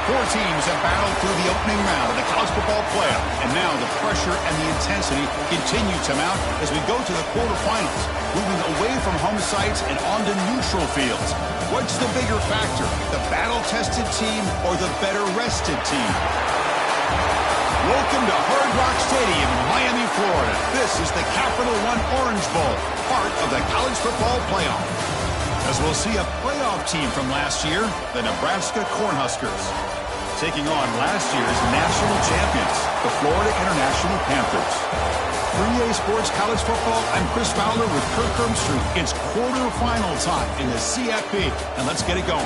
Four teams have battled through the opening round of the college football playoff, and now the pressure and the intensity continue to mount as we go to the quarterfinals, moving away from home sites and onto neutral fields. What's the bigger factor, the battle-tested team or the better-rested team? Welcome to Hard Rock Stadium in Miami, Florida. This is the Capital One Orange Bowl, part of the college football playoff. As we'll see a playoff team from last year, the Nebraska Cornhuskers, taking on last year's national champions, the Florida International Panthers. 3A Sports College Football, I'm Chris Fowler with Kirk Ermström. It's quarterfinal time in the CFP, and let's get it going.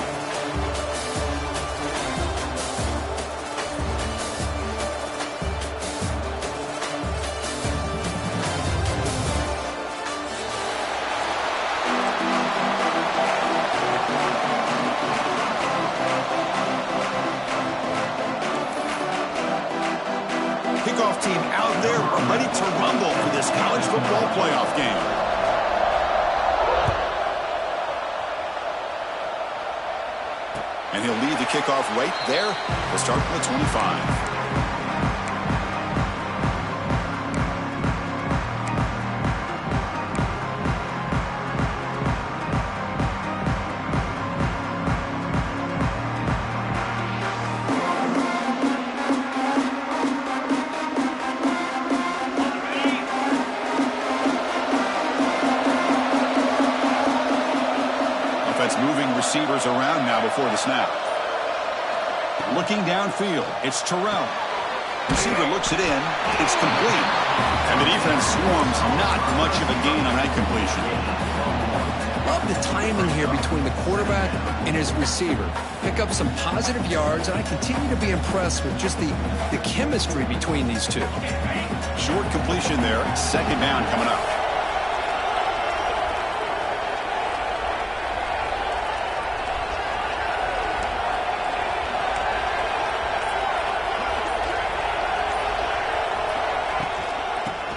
Kickoff team out there ready to rumble for this college football playoff game. And he'll lead the kickoff right there to start from the 25. Moving receivers around now before the snap. Looking downfield, it's Terrell. Receiver looks it in. It's complete. And the defense swarms. Not much of a gain on that completion. Love the timing here between the quarterback and his receiver. Pick up some positive yards, and I continue to be impressed with just the chemistry between these two. Short completion there. Second down coming up.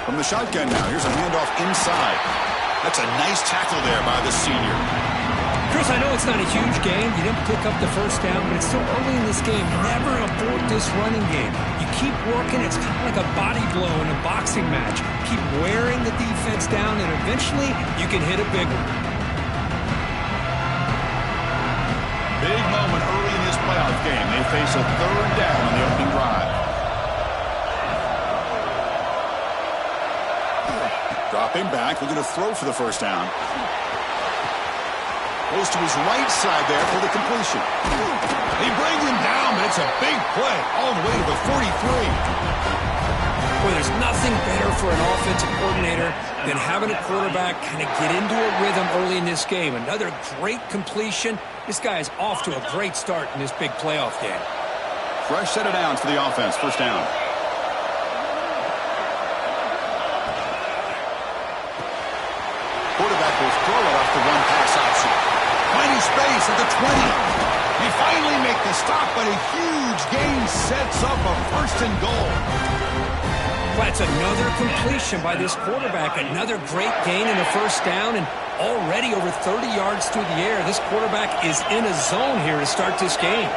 From the shotgun now, here's a handoff inside. That's a nice tackle there by the senior. Chris, I know it's not a huge gain. You didn't pick up the first down, but it's still early in this game. Never abort this running game. You keep working. It's kind of like a body blow in a boxing match. Keep wearing the defense down, and eventually you can hit a big one. Big moment early in this playoff game. They face a third down on the opening drive. Dropping back, looking to throw for the first down. Goes to his right side there for the completion. He brings him down, but it's a big play all the way to the 43. Boy, there's nothing better for an offensive coordinator than having a quarterback kind of get into a rhythm early in this game. Another great completion. This guy is off to a great start in this big playoff game. Fresh set of downs for the offense. First down. Quarterback will throw it off the one pass option. Finding space at the 20. They finally make the stop, but a huge gain sets up a first and goal. That's another completion by this quarterback. Another great gain in the first down, and already over 30 yards through the air. This quarterback is in a zone here to start this game.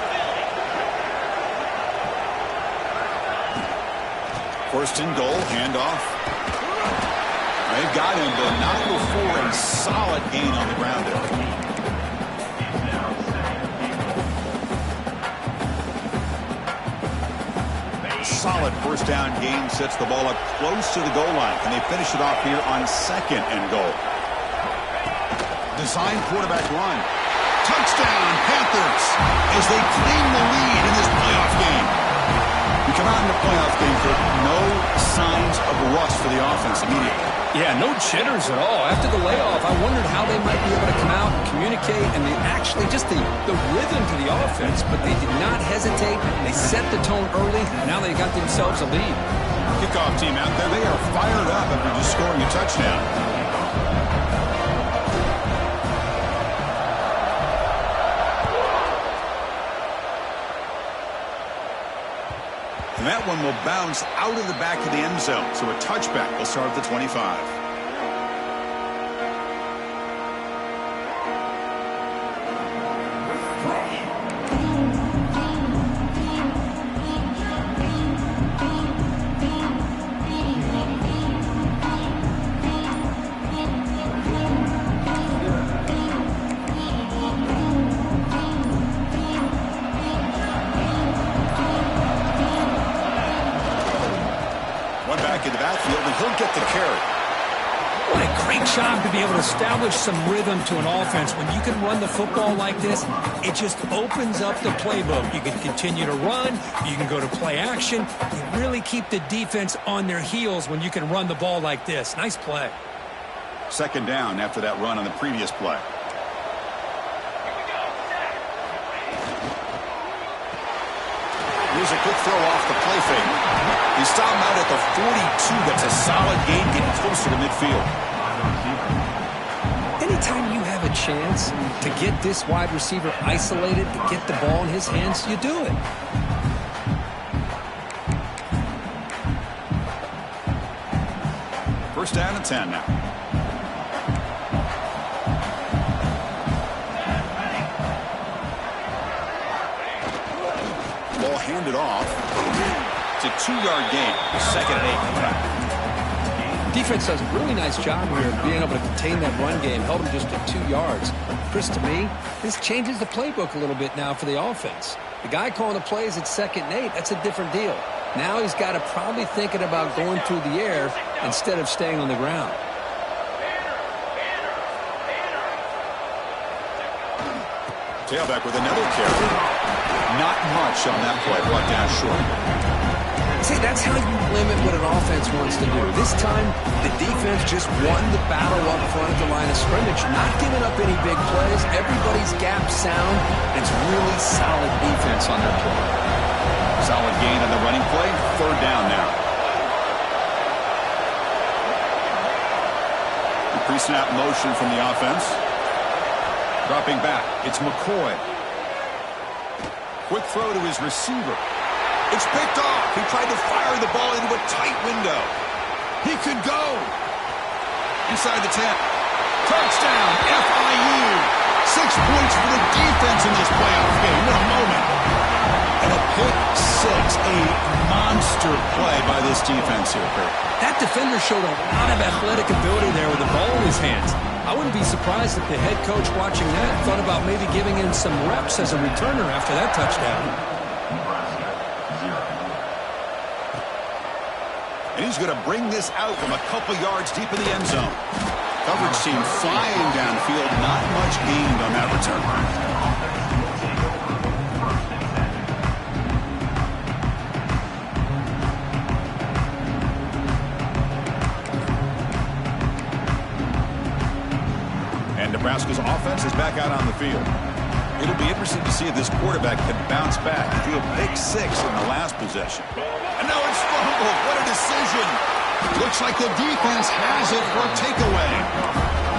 First and goal, handoff. They've got him, but not before a solid gain on the ground there. Solid first down gain sets the ball up close to the goal line. Can they finish it off here on second and goal? Design quarterback run. Touchdown, Panthers, as they claim the lead in this playoff game. We come out in the playoff game for no signs of rust for the offense immediately. Yeah, no jitters at all. After the layoff, I wondered how they might be able to come out and communicate, and actually just the rhythm to the offense, but they did not hesitate. They set the tone early. Now they got themselves a lead. Kickoff team out there, they are fired up after just scoring a touchdown. And that one will bounce out of the back of the end zone. So a touchback will start at the 25. job to be able to establish some rhythm to an offense. When you can run the football like this, it just opens up the playbook. You can continue to run. You can go to play action. You really keep the defense on their heels when you can run the ball like this. Nice play. Second down after that run on the previous play. Here's a quick throw off the play fake. He stopped him out at the 42. That's a solid gain, getting closer to midfield. Anytime you have a chance to get this wide receiver isolated, to get the ball in his hands, you do it. First down and 10 now. Ball handed off. It's a 2-yard gain. Second and 8. Defense does a really nice job here of being able to contain that run game. Held him just at 2 yards. Chris, to me, this changes the playbook a little bit now for the offense. The guy calling the plays at 2nd and 8, that's a different deal. Now he's got to probably thinking about going through the air instead of staying on the ground. Tailback with another carry. Not much on that play. Brought down short. See, that's how you limit what an offense wants to do. This time, the defense just won the battle up front at the line of scrimmage, not giving up any big plays. Everybody's gap sound. It's really solid defense on their play. Solid gain on the running play. Third down now. The pre-snap motion from the offense. Dropping back. It's McCoy. Quick throw to his receiver. It's picked off. He tried to fire the ball into a tight window. He could go. Inside the 10. Touchdown, FIU. 6 points for the defense in this playoff game. What a moment. And a pick six. A monster play by this defense here, Kurt. That defender showed a lot of athletic ability there with the ball in his hands. I wouldn't be surprised if the head coach watching that thought about maybe giving him some reps as a returner after that touchdown. And he's going to bring this out from a couple yards deep in the end zone. Coverage team flying downfield. Not much gained on that return. Nebraska's offense is back out on the field. It'll be interesting to see if this quarterback can bounce back. He threw a pick six in the last possession. And now it's fumbled. What a decision. Looks like the defense has it for a takeaway.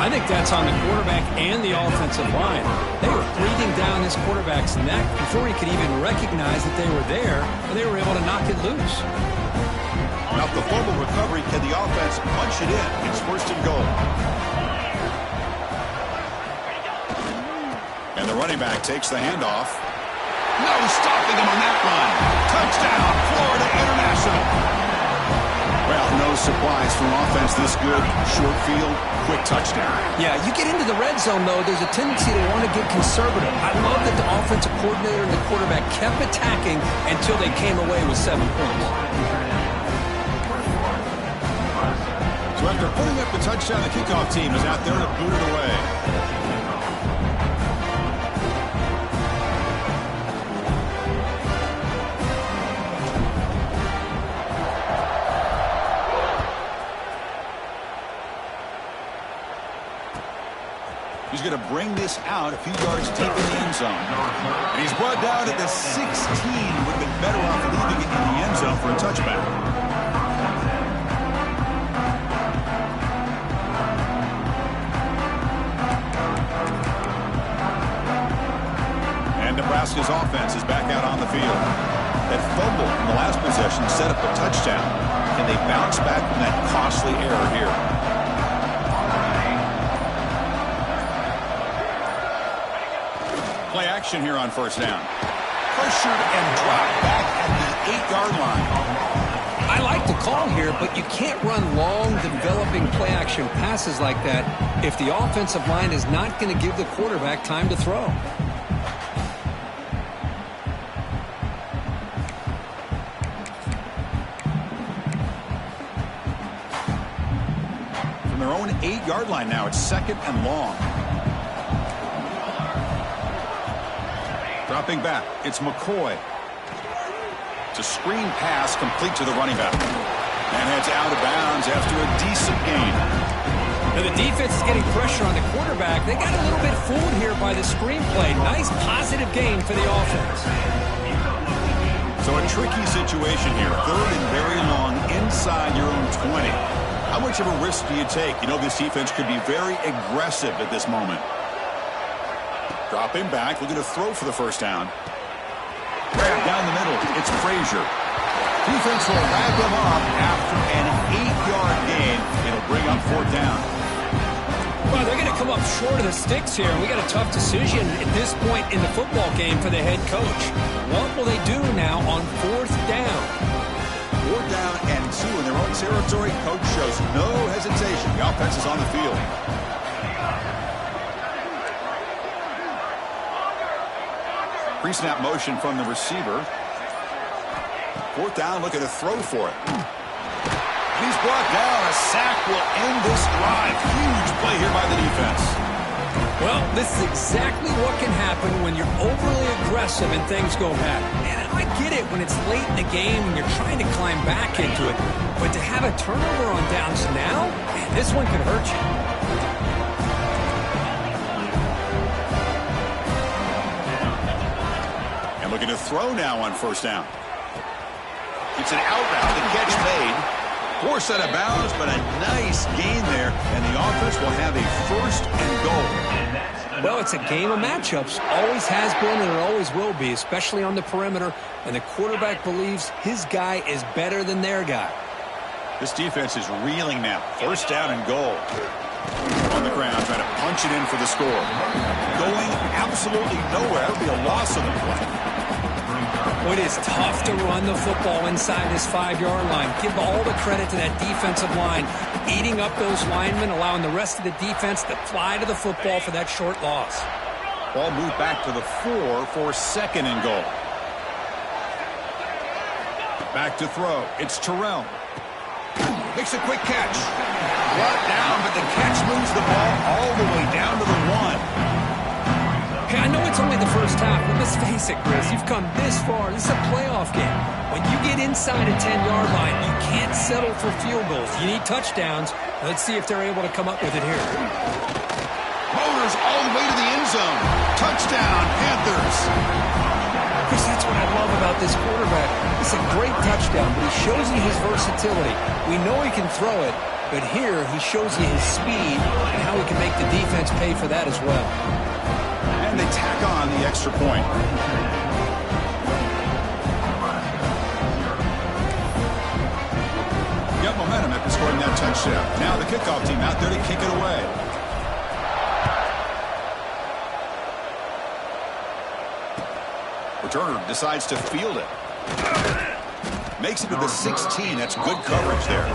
I think that's on the quarterback and the offensive line. They were breathing down this quarterback's neck before he could even recognize that they were there, and they were able to knock it loose. Now, the fumble recovery, can the offense punch it in? It's first and goal. And the running back takes the handoff. No stopping him on that run. Touchdown, Florida International. Well, no surprise from offense this good. Short field, quick touchdown. Yeah, you get into the red zone, though, there's a tendency to want to get conservative. I love that the offensive coordinator and the quarterback kept attacking until they came away with 7 points. So after putting up the touchdown, the kickoff team is out there to boot it away. He's going to bring this out a few yards deep in the end zone. And he's brought down at the 16. Would have been better off leaving it in the end zone for a touchback. And Nebraska's offense is back out on the field. That fumble in the last possession set up a touchdown. Can they bounce back from that costly error here? Play action here on first down. Pressured and dropped back at the 8-yard line. I like the call here, but you can't run long, developing play action passes like that if the offensive line is not going to give the quarterback time to throw. From their own 8-yard line now. It's 2nd and long. Dropping back, it's McCoy. It's a screen pass complete to the running back. And it's out of bounds after a decent gain. Now the defense is getting pressure on the quarterback. They got a little bit fooled here by the screenplay. Nice positive gain for the offense. So a tricky situation here. 3rd and very long inside your own 20. How much of a risk do you take? You know, this defense could be very aggressive at this moment. Dropping back, looking to throw for the first down. Grab down the middle. It's Frazier. Defense will wrap him up after an 8-yard gain. It'll bring up 4th down. Well, they're going to come up short of the sticks here. We got a tough decision at this point in the football game for the head coach. What will they do now on 4th down? 4th down and 2 in their own territory. Coach shows no hesitation. The offense is on the field. Pre-snap motion from the receiver. 4th down, looking to throw for it. He's brought down. A sack will end this drive. Huge play here by the defense. Well, this is exactly what can happen when you're overly aggressive and things go bad. And I get it when it's late in the game and you're trying to climb back into it. But to have a turnover on downs now, man, this one could hurt you. And looking to throw now on 1st down. It's an out route. The catch made. Forced out of bounds, but a nice gain there. And the offense will have a 1st and goal. Well, it's a game of matchups. Always has been and it always will be, especially on the perimeter. And the quarterback believes his guy is better than their guy. This defense is reeling now. 1st down and goal. On the ground, trying to punch it in for the score. Going absolutely nowhere. That would be a loss of the play. It is tough to run the football inside this 5-yard line. Give all the credit to that defensive line, eating up those linemen, allowing the rest of the defense to fly to the football for that short loss. Ball moved back to the 4 for 2nd and goal. Back to throw. It's Terrell. Makes a quick catch. Brought down, but the catch moves the ball all the way down to the 1. Hey, I know it's only the first half, but let's face it, Chris. You've come this far. This is a playoff game. When you get inside a 10-yard line, you can't settle for field goals. You need touchdowns. Let's see if they're able to come up with it here. Motors all the way to the end zone. Touchdown, Panthers. Chris, that's what I love about this quarterback. It's a great touchdown, but he shows you his versatility. We know he can throw it, but here he shows you his speed and how he can make the defense pay for that as well. And they tack on the extra point. Got momentum after scoring that touchdown. Now the kickoff team out there to kick it away. Returner decides to field it. Makes it to the 16. That's good coverage there.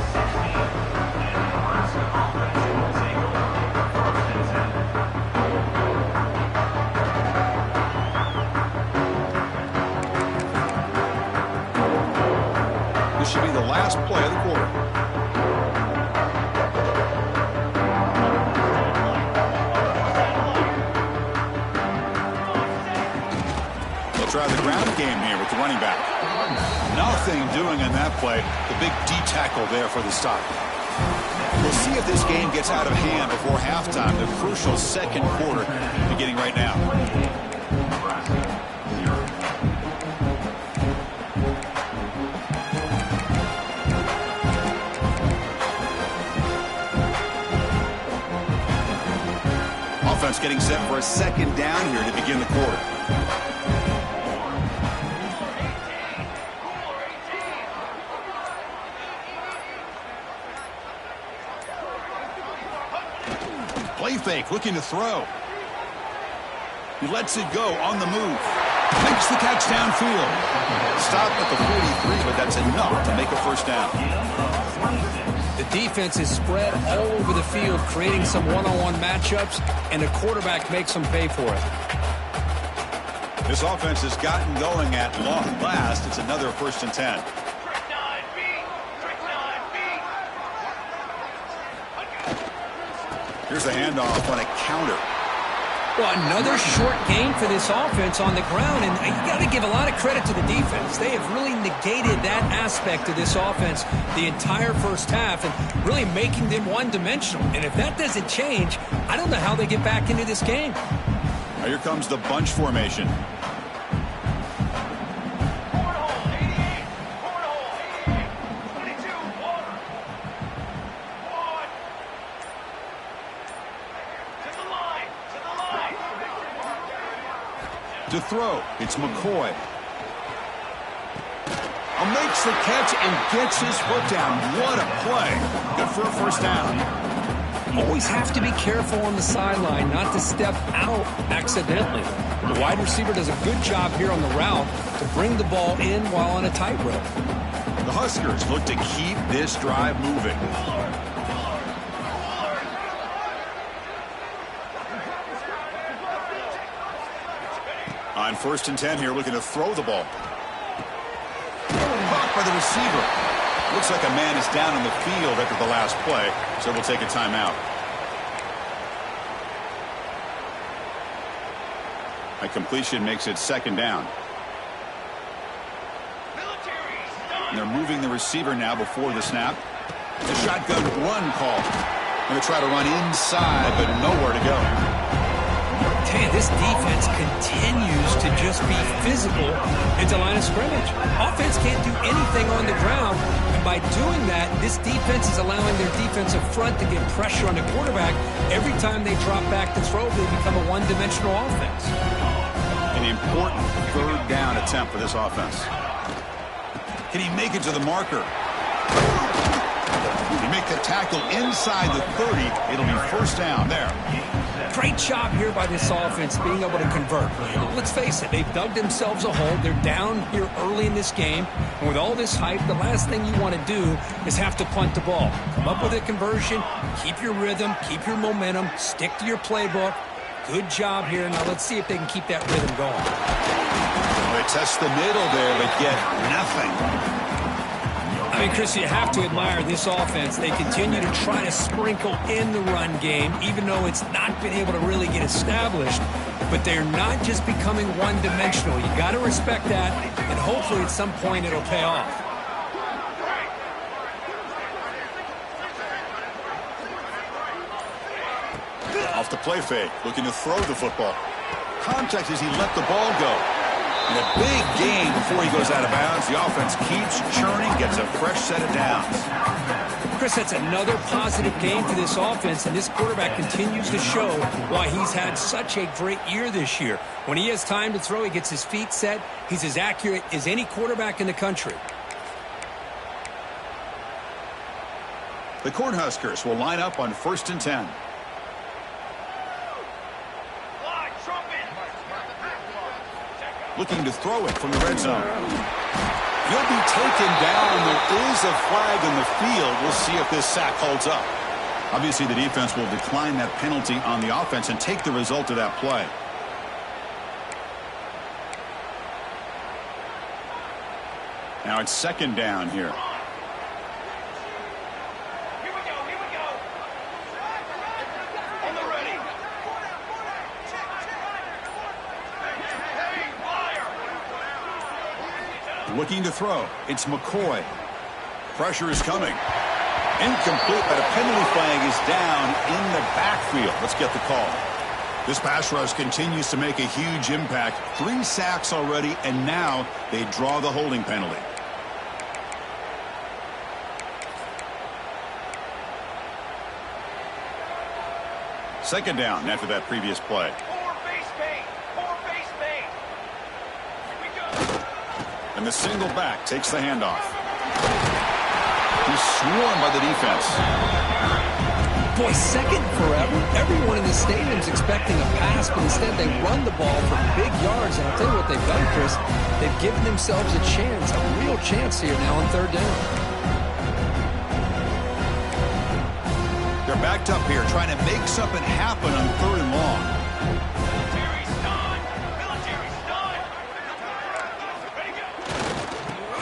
This should be the last play of the quarter. They'll try the ground game here with the running back. Nothing doing on that play. The big D tackle there for the stop. We'll see if this game gets out of hand before halftime. The crucial 2nd quarter beginning right now. Offense getting set for a 2nd down here to begin the quarter. Play fake, looking to throw. He lets it go on the move. Makes the catch downfield. Stop at the 43, but that's enough to make a 1st down. The defense is spread all over the field, creating some one-on-one matchups, and the quarterback makes them pay for it. This offense has gotten going at long last. It's another 1st and 10. Here's the handoff on a counter. Well, another short gain for this offense on the ground, and you got to give a lot of credit to the defense. They have really negated that aspect of this offense the entire first half and really making them one-dimensional. And if that doesn't change, I don't know how they get back into this game. Now here comes the bunch formation. To throw, it's McCoy. Makes the catch and gets his foot down. What a play. Good for a first down. Always have to be careful on the sideline not to step out accidentally. The wide receiver does a good job here on the route to bring the ball in while on a tightrope. The Huskers look to keep this drive moving. On 1st and 10 here, looking to throw the ball. Caught by the receiver. Looks like a man is down in the field after the last play, so we'll take a timeout. A completion makes it 2nd down. And they're moving the receiver now before the snap. The shotgun run call. Going to try to run inside, but nowhere to go. Hey, this defense continues to just be physical into line of scrimmage. Offense can't do anything on the ground, and by doing that, this defense is allowing their defensive front to get pressure on the quarterback. Every time they drop back to throw, they become a one-dimensional offense. An important 3rd down attempt for this offense. Can he make it to the marker? He make the tackle inside the 30. It'll be 1st down there. Great job here by this offense being able to convert. Let's face it, they've dug themselves a hole. They're down here early in this game. And with all this hype, the last thing you want to do is have to punt the ball. Come up with a conversion, keep your rhythm, keep your momentum, stick to your playbook. Good job here. Now let's see if they can keep that rhythm going. Well, they test the middle there, but get nothing. I mean, Chris, you have to admire this offense. They continue to try to sprinkle in the run game, even though it's not been able to really get established. But they're not just becoming one-dimensional. You got to respect that, and hopefully at some point it'll pay off. Off the play fake, looking to throw the football. Contact as he let the ball go. And a big gain before he goes out of bounds. The offense keeps churning, gets a fresh set of downs. Chris, that's another positive game for this offense, and this quarterback continues to show why he's had such a great year this year. When he has time to throw, he gets his feet set. He's as accurate as any quarterback in the country. The Cornhuskers will line up on 1st and 10. Looking to throw it from the red zone. He'll be taken down. There is a flag in the field. We'll see if this sack holds up. Obviously, the defense will decline that penalty on the offense and take the result of that play. Now it's 2nd down here. Looking to throw. It's McCoy. Pressure is coming. Incomplete, but a penalty flag is down in the backfield. Let's get the call. This pass rush continues to make a huge impact. 3 sacks already, and now they draw the holding penalty. Second down after that previous play. And the single back takes the handoff. He's swarmed by the defense. Boy, 2nd forever. Everyone in the stadium is expecting a pass, but instead they run the ball for big yards. And I'll tell you what they've done, Chris. They've given themselves a chance, a real chance here now on 3rd down. They're backed up here, trying to make something happen on 3rd and long.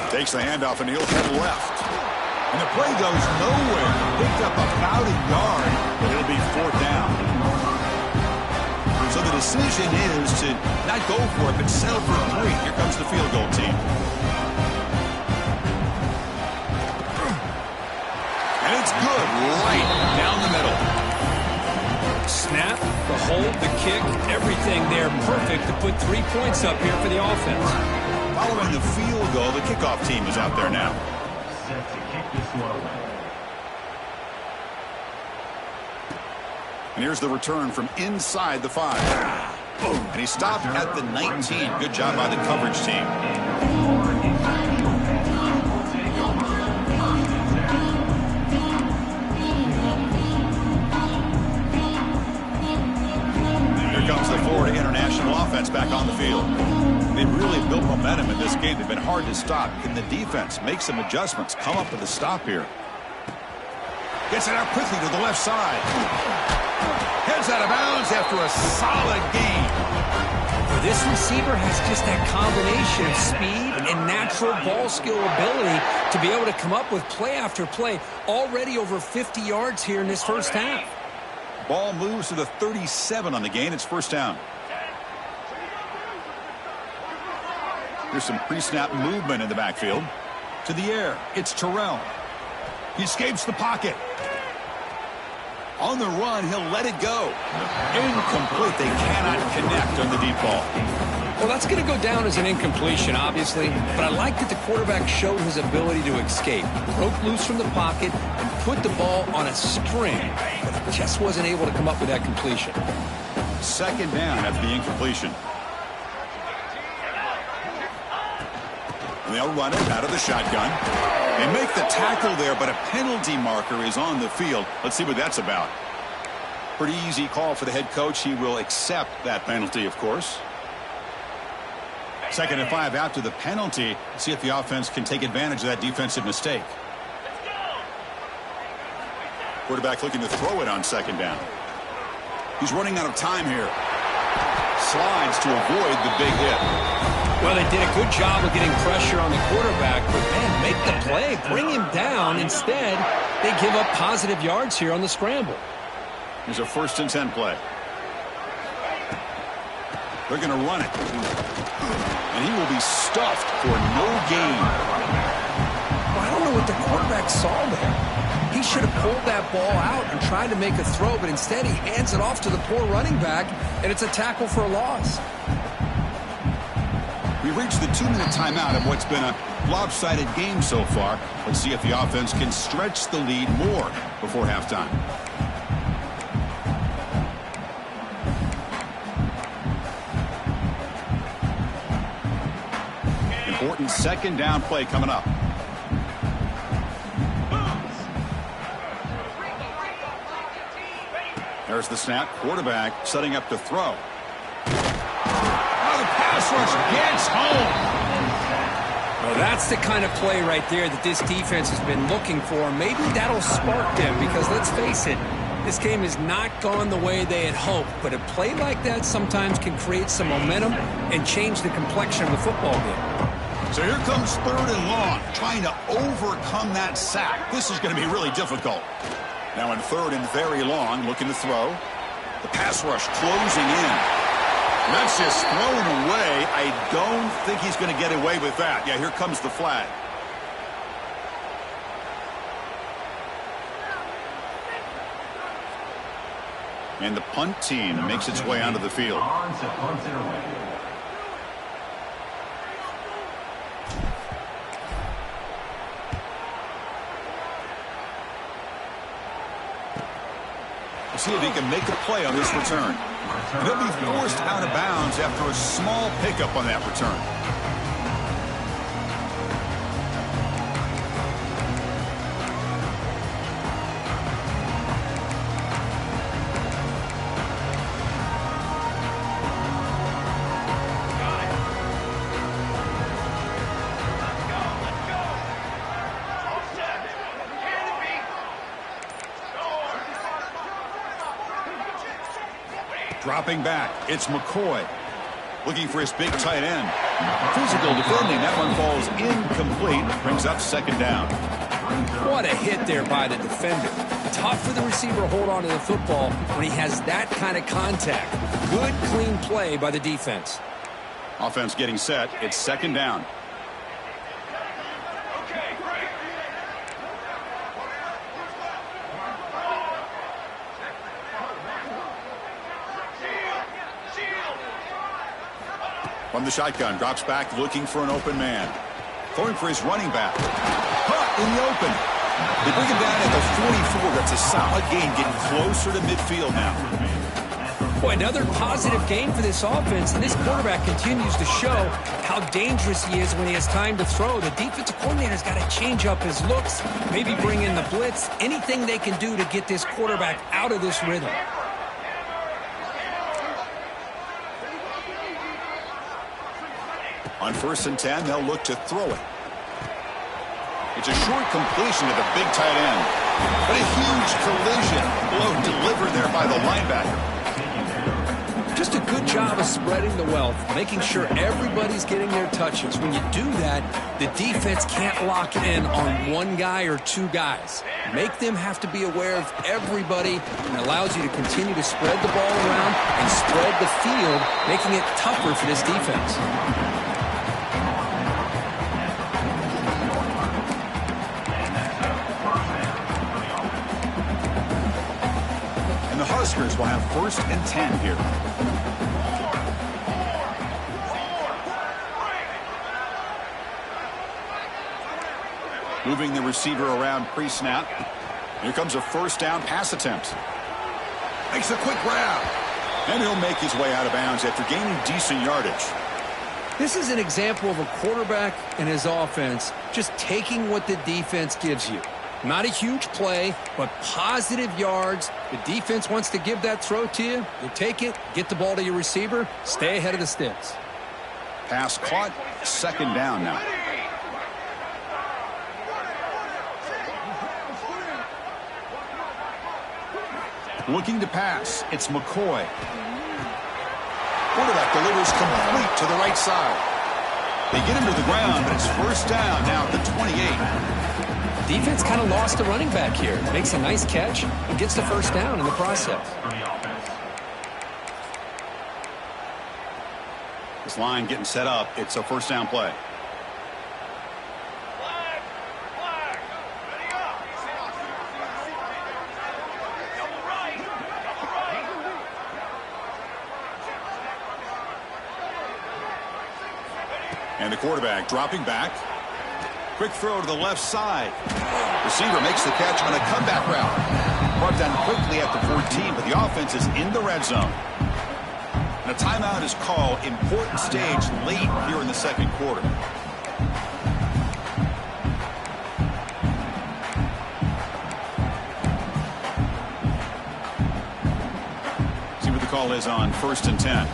Takes the handoff, and he'll head left. And the play goes nowhere. Picked up about a yard. But it'll be 4th down. So the decision is to not go for it, but settle for 3. Here comes the field goal team. And it's good right down the middle. Snap, the hold, the kick, everything there perfect to put 3 points up here for the offense. Following the field goal, the kickoff team is out there now. Set to kick this one. And here's the return from inside the 5. And he stopped at the 19. Good job by the coverage team. Here comes the Florida International offense back on the field. They really built momentum in this game. They've been hard to stop. Can the defense make some adjustments? Come up with a stop here. Gets it out quickly to the left side. Heads out of bounds after a solid gain. Well, this receiver has just that combination of speed and natural ball skill ability to be able to come up with play after play. Already over 50 yards here in this first half. Ball moves to the 37 on the gain. It's 1st down. There's some pre-snap movement in the backfield. To the air, it's Terrell. He escapes the pocket. On the run, he'll let it go. Incomplete. They cannot connect on the deep ball. Well, that's going to go down as an incompletion, obviously, but I like that the quarterback showed his ability to escape. Broke loose from the pocket and put the ball on a string, but he just wasn't able to come up with that completion. 2nd down after the incompletion. And they'll run it out of the shotgun. They make the tackle there, but a penalty marker is on the field. Let's see what that's about. Pretty easy call for the head coach. He will accept that penalty, of course. 2nd and 5 after the penalty. See if the offense can take advantage of that defensive mistake. Quarterback looking to throw it on 2nd down. He's running out of time here. Slides to avoid the big hit. Well, they did a good job of getting pressure on the quarterback, but, man, make the play. Bring him down. Instead, they give up positive yards here on the scramble. Here's a 1st and 10 play. They're going to run it. And he will be stuffed for no gain. Well, I don't know what the quarterback saw there. He should have pulled that ball out and tried to make a throw, but instead he hands it off to the poor running back, and it's a tackle for a loss. We reached the 2-minute timeout of what's been a lopsided game so far. Let's see if the offense can stretch the lead more before halftime. Important 2nd down play coming up. There's the snap. Quarterback setting up to throw. The pass rush gets home. Well, that's the kind of play right there that this defense has been looking for. Maybe that'll spark them because, let's face it, this game has not gone the way they had hoped. But a play like that sometimes can create some momentum and change the complexion of the football game. So here comes 3rd and long, trying to overcome that sack. This is going to be really difficult. Now in 3rd and very long, looking to throw. The pass rush closing in. That's just thrown away. I don't think he's going to get away with that. Yeah, here comes the flag. And the punt team makes its way onto the field. See if he can make a play on this return. And he'll be forced out of bounds after a small pickup on that return. Dropping back, it's McCoy. Looking for his big tight end. Physical defending. That one falls incomplete. Brings up 2nd down. What a hit there by the defender. Tough for the receiver to hold on to the football when he has that kind of contact. Good, clean play by the defense. Offense getting set. It's second down. From the shotgun, drops back looking for an open man. Throwing for his running back. Caught in the open. They bring him down at the 44. That's a solid gain, getting closer to midfield now. Boy, another positive gain for this offense, and this quarterback continues to show how dangerous he is when he has time to throw. The defensive coordinator's got to change up his looks, maybe bring in the blitz, anything they can do to get this quarterback out of this rhythm. On 1st and 10, they'll look to throw it. It's a short completion to the big tight end. But a huge collision. Blow delivered there by the linebacker. Just a good job of spreading the wealth, making sure everybody's getting their touches. When you do that, the defense can't lock in on one guy or two guys. Make them have to be aware of everybody, and allows you to continue to spread the ball around and spread the field, making it tougher for this defense. Huskers will have 1st and 10 here. Moving the receiver around pre-snap. Here comes a 1st down pass attempt. Makes a quick grab. And he'll make his way out of bounds after gaining decent yardage. This is an example of a quarterback and his offense just taking what the defense gives you. Not a huge play, but positive yards. The defense wants to give that throw to you. You take it, get the ball to your receiver, stay ahead of the sticks. Pass caught, 2nd down now. Looking to pass, it's McCoy. Quarterback delivers complete to the right side. They get him to the ground, but it's 1st down now at the 28. Defense kind of lost the running back here. Makes a nice catch and gets the 1st down in the process. This line getting set up. It's a 1st down play. And the quarterback dropping back. Quick throw to the left side. Receiver makes the catch on a comeback route. Brought down quickly at the 14, but the offense is in the red zone. And a timeout is called. Important stage late here in the 2nd quarter. See what the call is on 1st and 10.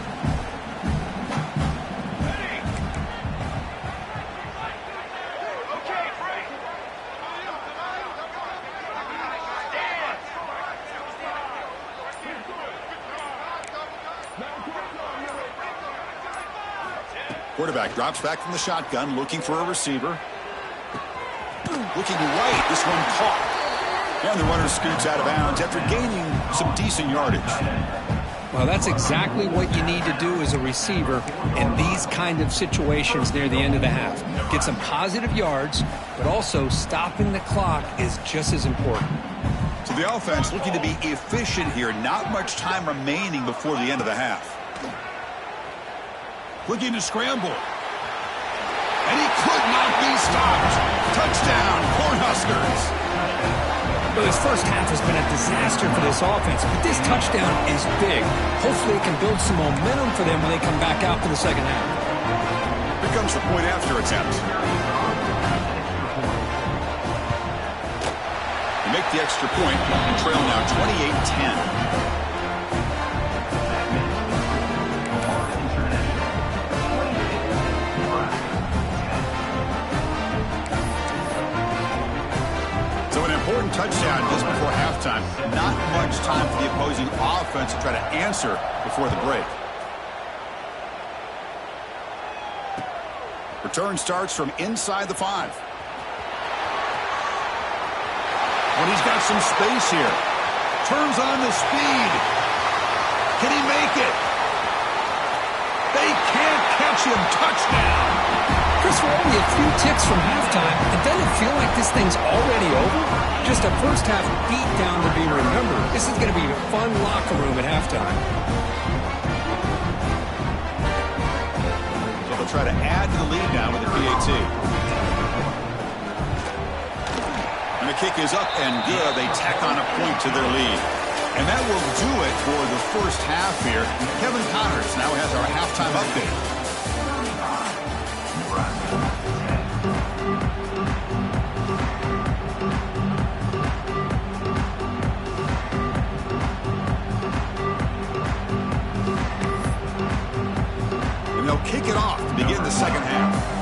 Quarterback drops back from the shotgun, looking for a receiver. Looking right, this one caught. And the runner scoots out of bounds after gaining some decent yardage. Well, that's exactly what you need to do as a receiver in these kind of situations near the end of the half. Get some positive yards, but also stopping the clock is just as important. So the offense looking to be efficient here. Not much time remaining before the end of the half. Looking to scramble. And he could not be stopped. Touchdown, Cornhuskers. Well, this first half has been a disaster for this offense, but this touchdown is big. Hopefully it can build some momentum for them when they come back out for the 2nd half. Here comes the point after attempt. They make the extra point and trail now 28-10. Important touchdown just before halftime. Not much time for the opposing offense to try to answer before the break. Return starts from inside the 5. and he's got some space here. Turns on the speed. Can he make it? They can't catch him. Touchdown. Chris, we're only a few ticks from halftime. It doesn't feel like this thing's already over. Just a first-half beatdown to be remembered. This is going to be a fun locker room at halftime. So they'll try to add to the lead now with the PAT. And the kick is up and good. They tack on a point to their lead. And that will do it for the first half here. Kevin Connors now has our halftime update. And they'll kick it off to begin the second half.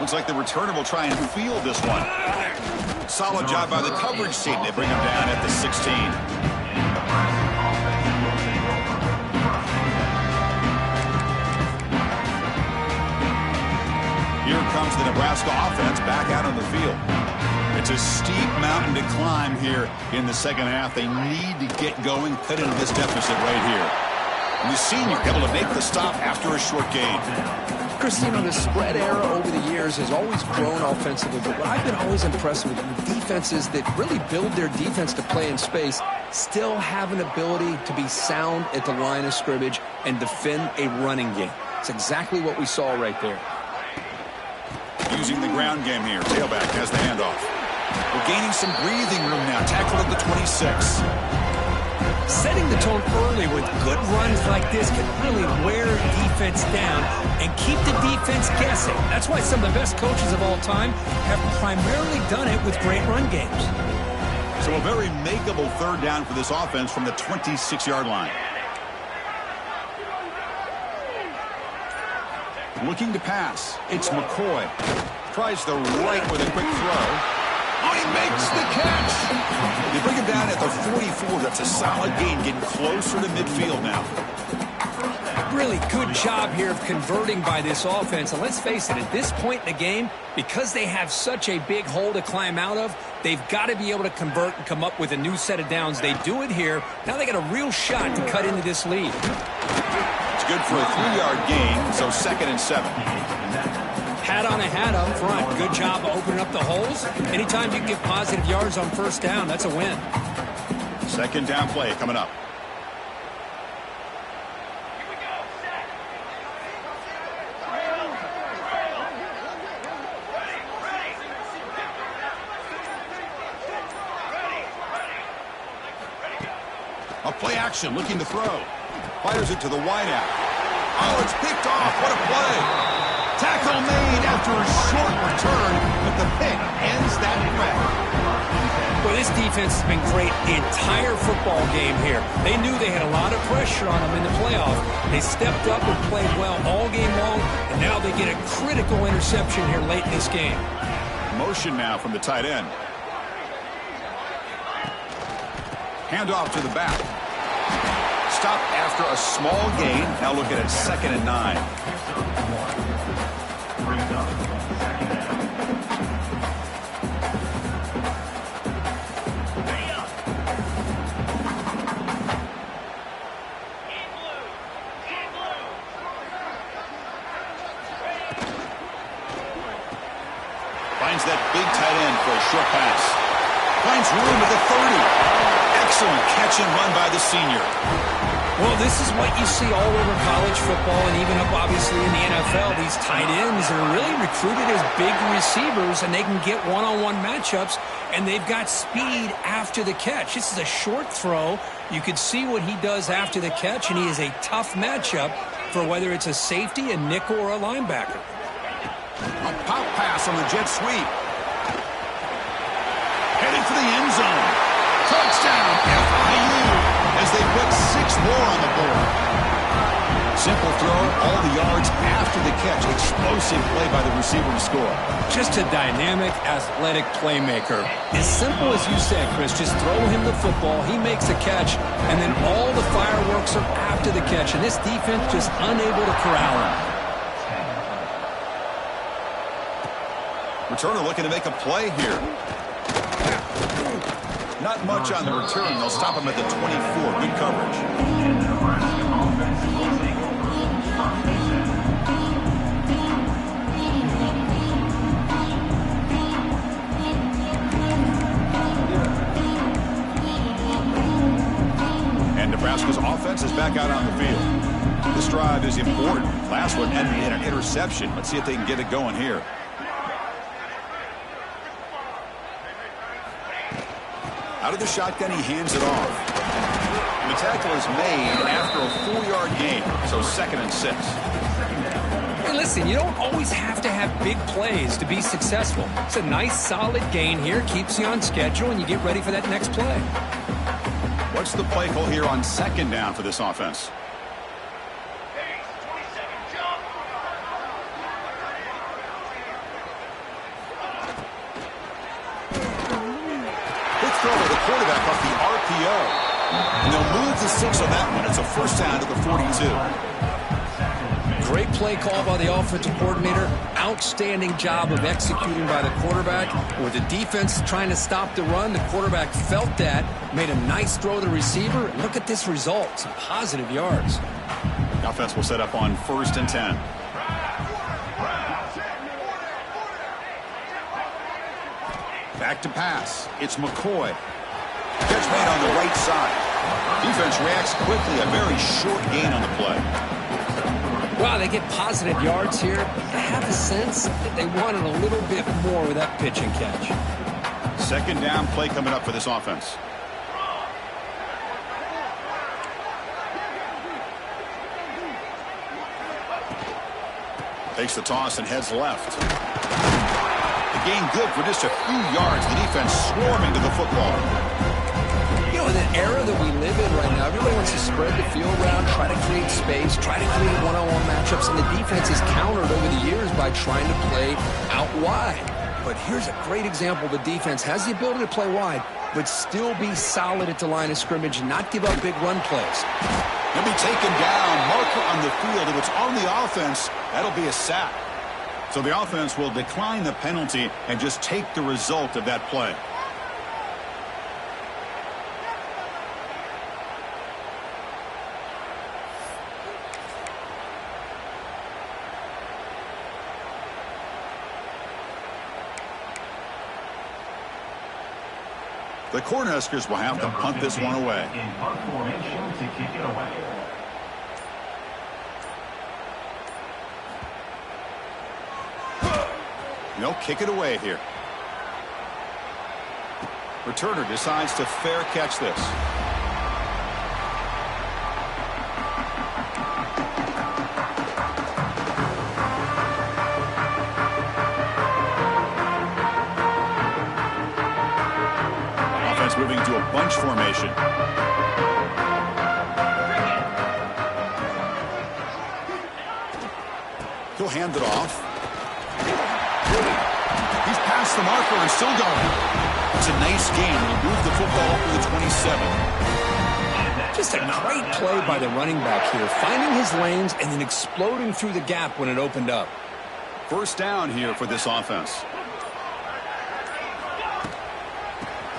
Looks like the returner will try and field this one. Solid job by the coverage team. They bring him down at the 16. Here comes the Nebraska offense back out on the field. It's a steep mountain to climb here in the second half. They need to get going, cut into this deficit right here. And the senior able to make the stop after a short gain. Chris, you know, the spread era over the years has always grown offensively, but what I've been always impressed with the defenses that really build their defense to play in space still have an ability to be sound at the line of scrimmage and defend a running game. It's exactly what we saw right there. Using the ground game here. Tailback has the handoff. We're gaining some breathing room now. Tackled at the 26. Setting the tone early with good runs like this can really wear defense down and keep the defense guessing. That's why some of the best coaches of all time have primarily done it with great run games. So a very makeable third down for this offense from the 26-yard line. Looking to pass. It's McCoy. Tries the right with a quick throw. Oh, he makes the catch. They bring him down at the 44. That's a solid gain, getting closer to midfield now. Really good job here of converting by this offense. And let's face it, at this point in the game, because they have such a big hole to climb out of, they've got to be able to convert and come up with a new set of downs. They do it here. Now they got a real shot to cut into this lead. It's good for a 3-yard gain, so 2nd and 7. Hat on a hat up front. Good job opening up the holes. Anytime you can get positive yards on first down, that's a win. Second down play coming up. A play action, looking to throw. Fires it to the wideout. Oh, it's picked off. What a play. Tackle made after a short return, but the pick ends that threat. Well, this defense has been great the entire football game here. They knew they had a lot of pressure on them in the playoff. They stepped up and played well all game long, and now they get a critical interception here late in this game. Motion now from the tight end. Handoff to the back. Stop after a small gain. Now looking at 2nd and 9. Finds that big tight end for a short pass. Finds room at the 30. Excellent catch and run by the senior. Well, this is what you see all over college football and even up obviously in the NFL. These tight ends are really recruited as big receivers, and they can get one-on-one matchups, and they've got speed after the catch. This is a short throw. You can see what he does after the catch, and he is a tough matchup for whether it's a safety, a nickel, or a linebacker. A pop pass on the jet sweep. Headed for the end zone. Touchdown, FIU, as they put 6 more on the board. Simple throw, all the yards after the catch. Explosive play by the receiver to score. Just a dynamic, athletic playmaker. As simple as you said, Chris, just throw him the football, he makes a catch, and then all the fireworks are after the catch, and this defense just unable to corral him. Returner looking to make a play here. Not much on the return. They'll stop him at the 24. Good coverage. And Nebraska's offense is back out on the field. This drive is important. Last one ended in an interception. Let's see if they can get it going here. Out of the shotgun, he hands it off. The tackle is made after a 4-yard gain, so 2nd and 6. Hey, listen, you don't always have to have big plays to be successful. It's a nice, solid gain here, keeps you on schedule, and you get ready for that next play. What's the play call here on 2nd down for this offense? Quarterback off the RPO. And they'll move the 6 on that one. It's a 1st down to the 42. Great play call by the offensive coordinator. Outstanding job of executing by the quarterback. With the defense trying to stop the run, the quarterback felt that, made a nice throw to the receiver. And look at this result. Some positive yards. The offense will set up on 1st and 10. Back to pass. It's McCoy. Catch made on the right side. Defense reacts quickly. A very short gain on the play. Wow, they get positive yards here. I have a sense that they wanted a little bit more with that pitch and catch. 2nd down play coming up for this offense. Takes the toss and heads left. The gain good for just a few yards. The defense swarming to the football. You know, in the era that we live in right now, everybody wants to spread the field around, try to create space, try to create one-on-one matchups, and the defense is countered over the years by trying to play out wide. But here's a great example. The defense has the ability to play wide, but still be solid at the line of scrimmage and not give up big run plays. He'll be taken down, marker on the field. If it's on the offense, that'll be a sack. So the offense will decline the penalty and just take the result of that play. The Cornhuskers will have to punt this one away. In punt formation to kick it away. They'll kick it away here. Returner decides to fair catch this. Offense moving to a bunch formation. He'll hand it off. He's past the marker and still going. It's a nice game. He'll move the football to the 27. Just a great play by the running back here, finding his lanes and then exploding through the gap when it opened up. 1st down here for this offense.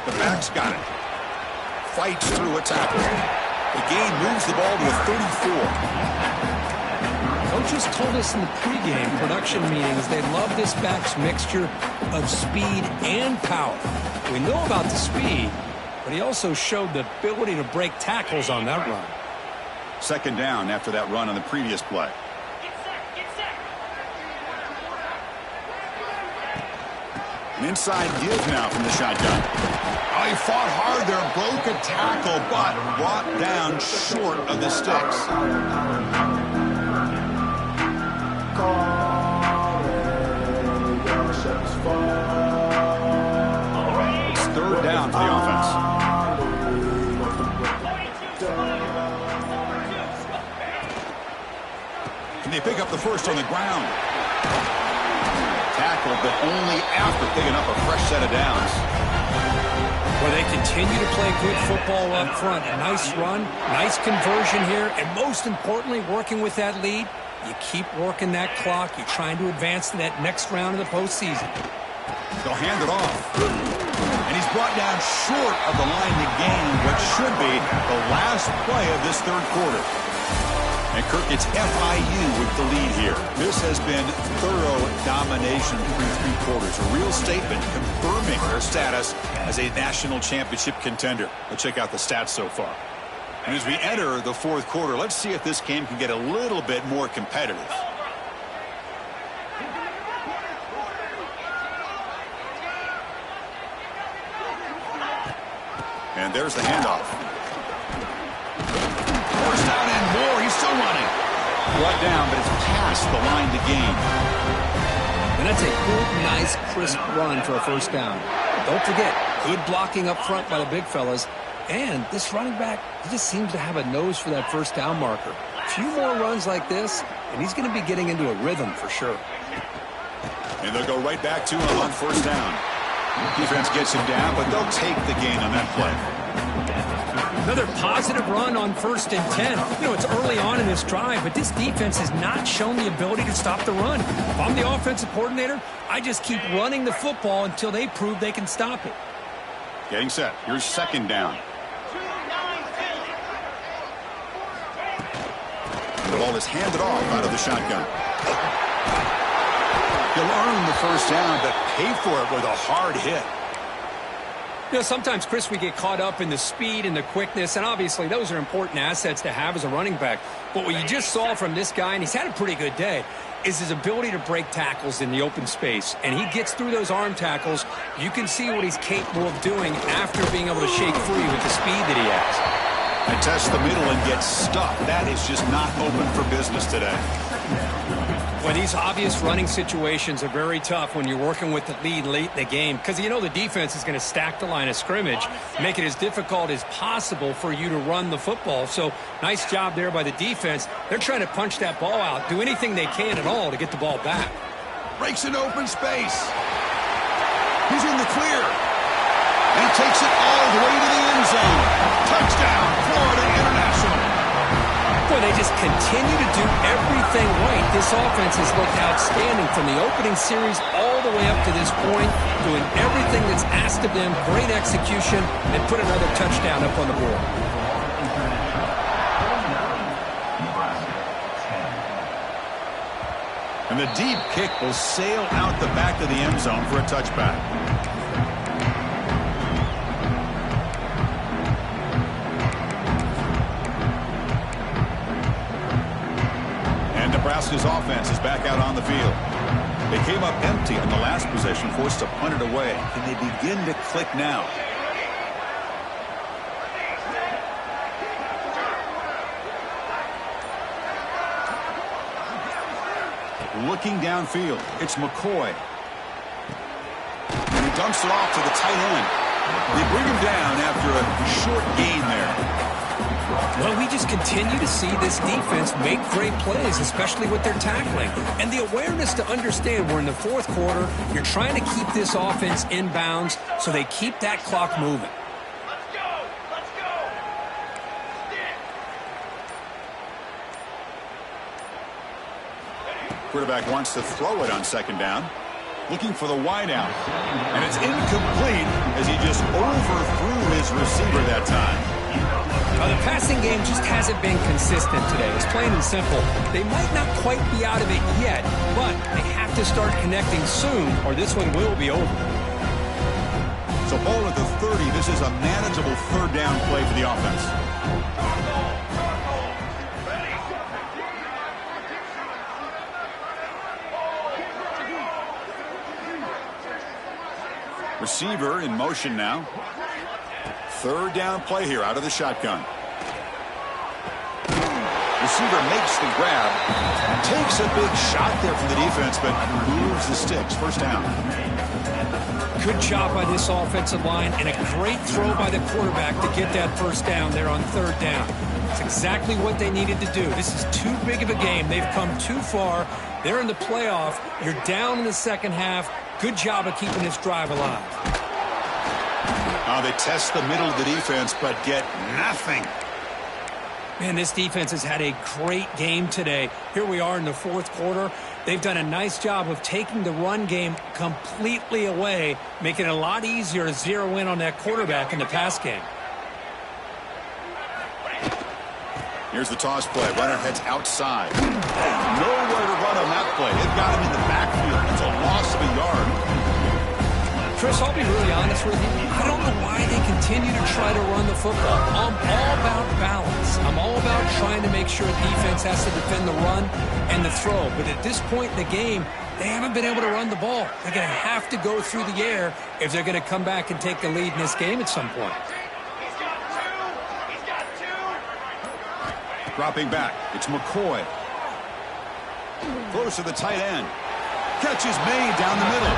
The back's got it. Fights through a tackle. The gain moves the ball to a 34. Coaches told us in the pregame production meetings they love this back's mixture of speed and power. We know about the speed, but he also showed the ability to break tackles on that run. 2nd down after that run on the previous play. An inside give now from the shotgun. Oh, he fought hard there, broke a tackle, but brought down short of the sticks. It's 3rd down for the offense. And they pick up the first on the ground. Tackled, but only after picking up a fresh set of downs. Well, they continue to play good football up front. A nice run, nice conversion here, and most importantly, working with that lead, you keep working that clock. You're trying to advance to that next round of the postseason. They'll hand it off. And he's brought down short of the line to gain what should be the last play of this third quarter. And Kirk, it's FIU with the lead here. This has been thorough domination through three quarters. A real statement confirming their status as a national championship contender. Let's check out the stats so far. And as we enter the fourth quarter, let's see if this game can get a little bit more competitive. And there's the handoff. First down and more. He's still running. Brought down, but it's past the line to gain. And that's a good, nice, crisp run for a first down. Don't forget, good blocking up front by the big fellas. And this running back, he just seems to have a nose for that first down marker. A few more runs like this, and he's going to be getting into a rhythm for sure. And they'll go right back to him on first down. Defense gets him down, but they'll take the gain on that play. Another positive run on 1st and 10. You know, it's early on in this drive, but this defense has not shown the ability to stop the run. If I'm the offensive coordinator, I just keep running the football until they prove they can stop it. Getting set. Here's second down. The ball is handed off out of the shotgun. He'll earn the first down, but pay for it with a hard hit. You know, sometimes, Chris, we get caught up in the speed and the quickness, and obviously those are important assets to have as a running back. But what you just saw from this guy, and he's had a pretty good day, is his ability to break tackles in the open space. And he gets through those arm tackles. You can see what he's capable of doing after being able to shake free with the speed that he has. And test the middle and get stuck. That is just not open for business today. Well, these obvious running situations are very tough when you're working with the lead late in the game because you know the defense is going to stack the line of scrimmage, make it as difficult as possible for you to run the football. So nice job there by the defense. They're trying to punch that ball out, do anything they can at all to get the ball back. Breaks an open space. He's in the clear. And he takes it all the way to the end zone. Touchdown, Florida International. Boy, they just continue to do everything right. This offense has looked outstanding from the opening series all the way up to this point, doing everything that's asked of them, great execution, and put another touchdown up on the board. And the deep kick will sail out the back of the end zone for a touchback. Nebraska's offense is back out on the field. They came up empty on the last possession, forced to punt it away. Can they begin to click now? Looking downfield, it's McCoy. And he dumps it off to the tight end. They bring him down after a short gain there. Well, we just continue to see this defense make great plays, especially with their tackling. And the awareness to understand we're in the fourth quarter, you're trying to keep this offense in bounds so they keep that clock moving. Quarterback wants to throw it on second down. Looking for the wideout. And it's incomplete as he just overthrew his receiver that time. The passing game just hasn't been consistent today. It's plain and simple. They might not quite be out of it yet, but they have to start connecting soon or this one will be over. So ball at the 30. This is a manageable third down play for the offense. Receiver in motion now. Third down play here out of the shotgun. Receiver makes the grab. Takes a big shot there from the defense, but moves the sticks. First down. Good job by this offensive line and a great throw by the quarterback to get that first down there on third down. It's exactly what they needed to do. This is too big of a game. They've come too far. They're in the playoff. You're down in the second half. Good job of keeping this drive alive. They test the middle of the defense, but get nothing. Man, this defense has had a great game today. Here we are in the fourth quarter. They've done a nice job of taking the run game completely away, making it a lot easier to zero in on that quarterback in the pass game. Here's the toss play. Runner heads outside. Nowhere to run on that play. They've got him in the backfield. It's a loss of a yard. Chris, I'll be really honest with you. I don't know why they continue to try to run the football. I'm all about balance. I'm all about trying to make sure defense has to defend the run and the throw. But at this point in the game, they haven't been able to run the ball. They're going to have to go through the air if they're going to come back and take the lead in this game at some point. Dropping back, it's McCoy. Close to the tight end. Catch is made down the middle.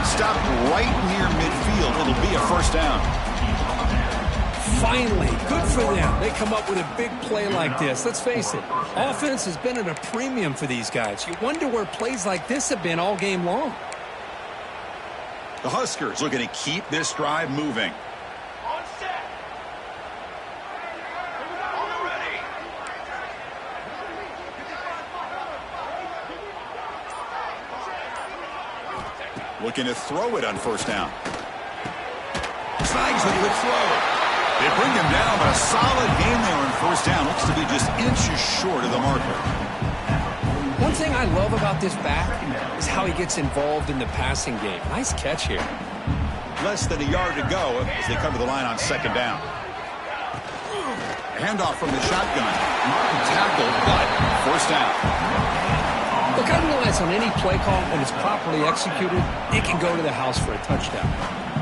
Stopped right near midfield. It'll be a first down. Finally, good for them. They come up with a big play like this. Let's face it, offense has been at a premium for these guys. You wonder where plays like this have been all game long. The Huskers looking to keep this drive moving. Looking to throw it on first down. Snags it with throw. They bring him down, but a solid game there on first down. Looks to be just inches short of the marker. One thing I love about this back is how he gets involved in the passing game. Nice catch here. Less than a yard to go as they come to the line on second down. A handoff from the shotgun. Martin tackled, but first down. Look, I realize on any play call, when it's properly executed, it can go to the house for a touchdown.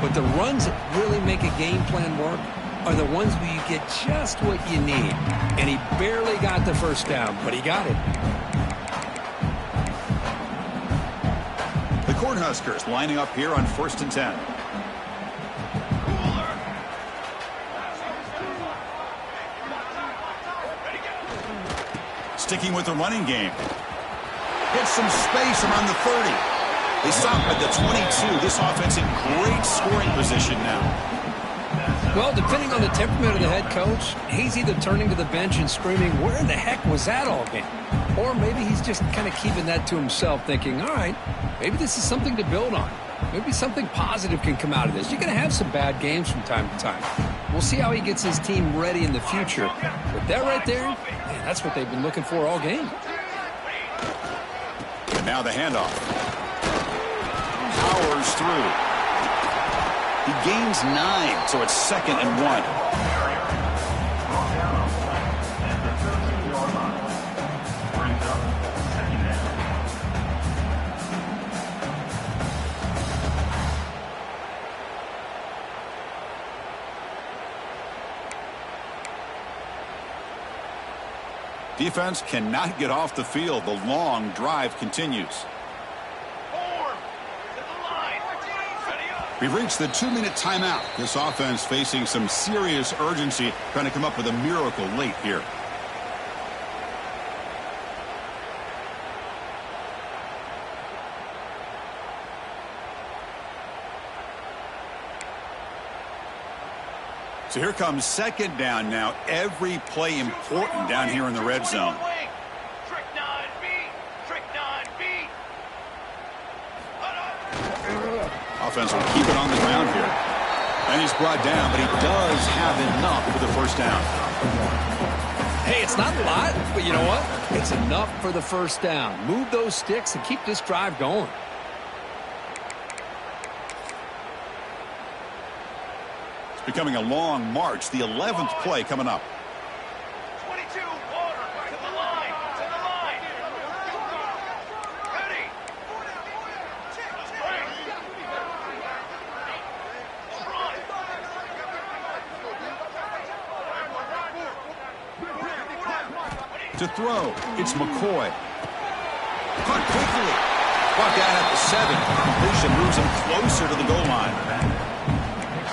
But the runs that really make a game plan work are the ones where you get just what you need. And he barely got the first down, but he got it. The Cornhuskers lining up here on 1st and 10. Sticking with the running game. Hits some space around the 30. They stop at the 22. This offense in great scoring position now. Well, depending on the temperament of the head coach, he's either turning to the bench and screaming, where the heck was that all game? Or maybe he's just kind of keeping that to himself, thinking, all right, maybe this is something to build on. Maybe something positive can come out of this. You're going to have some bad games from time to time. We'll see how he gets his team ready in the future. But that right there, man, that's what they've been looking for all game. And now the handoff. Powers through. He gains 9, so it's 2nd and 1. Defense cannot get off the field. The long drive continues. We've reached the 2-minute timeout. This offense facing some serious urgency, trying to come up with a miracle late here. So here comes 2nd down now. Every play important down here in the red zone. Offense will keep it on the ground here. And he's brought down, but he does have enough for the first down. Hey, it's not a lot, but you know what? It's enough for the first down. Move those sticks and keep this drive going. Becoming a long march. The 11th play coming up. 22, water, to the line, Ready. To throw, it's McCoy. Caught quickly. Brought down at the 7. Completion moves him closer to the goal line.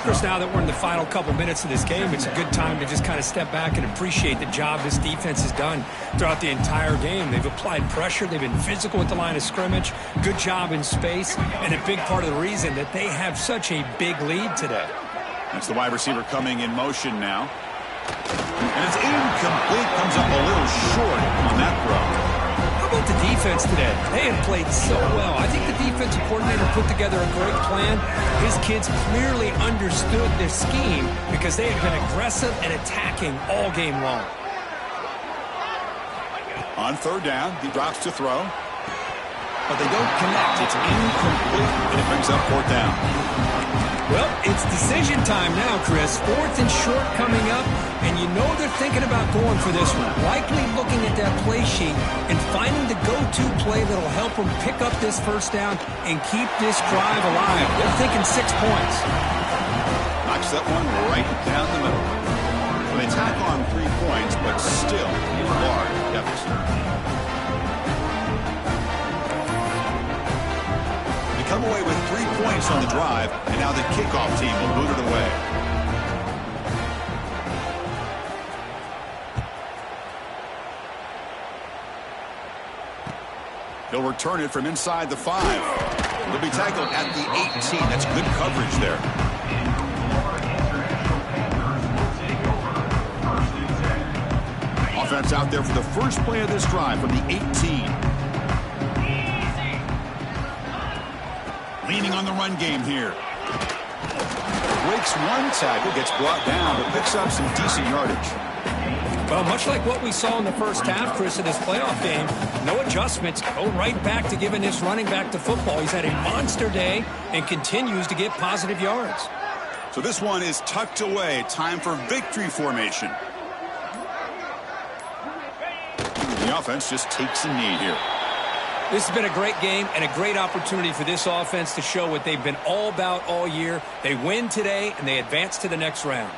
Chris, now that we're in the final couple minutes of this game, it's a good time to just kind of step back and appreciate the job this defense has done throughout the entire game. They've applied pressure. They've been physical at the line of scrimmage. Good job in space, and a big part of the reason that they have such a big lead today. That's the wide receiver coming in motion now. And it's incomplete. Comes up a little short on that throw. How about the defense today? They have played so well. I think the defensive coordinator put together a great plan. His kids clearly understood their scheme because they have been aggressive and attacking all game long. On third down, he drops to throw. But they don't connect. It's incomplete, and it brings up fourth down. Well, it's decision time now, Chris. Fourth and short coming up, and you know they're thinking about going for this one. Likely looking at that play sheet and finding the go-to play that'll help them pick up this first down and keep this drive alive. They're thinking 6 points. Knocks that one right down the middle. So they tack on 3 points, but still a large deficit. Come away with 3 points on the drive, and now the kickoff team will boot it away. He'll return it from inside the 5. He'll be tackled at the 18. That's good coverage there. Offense out there for the first play of this drive from the 18. Leaning on the run game here. Breaks one tackle, gets brought down, but picks up some decent yardage. Well, much like what we saw in the first half, Chris, in this playoff game, no adjustments. Go right back to giving this running back to football. He's had a monster day and continues to get positive yards. So this one is tucked away. Time for victory formation. The offense just takes a knee here. This has been a great game and a great opportunity for this offense to show what they've been all about all year. They win today, and they advance to the next round.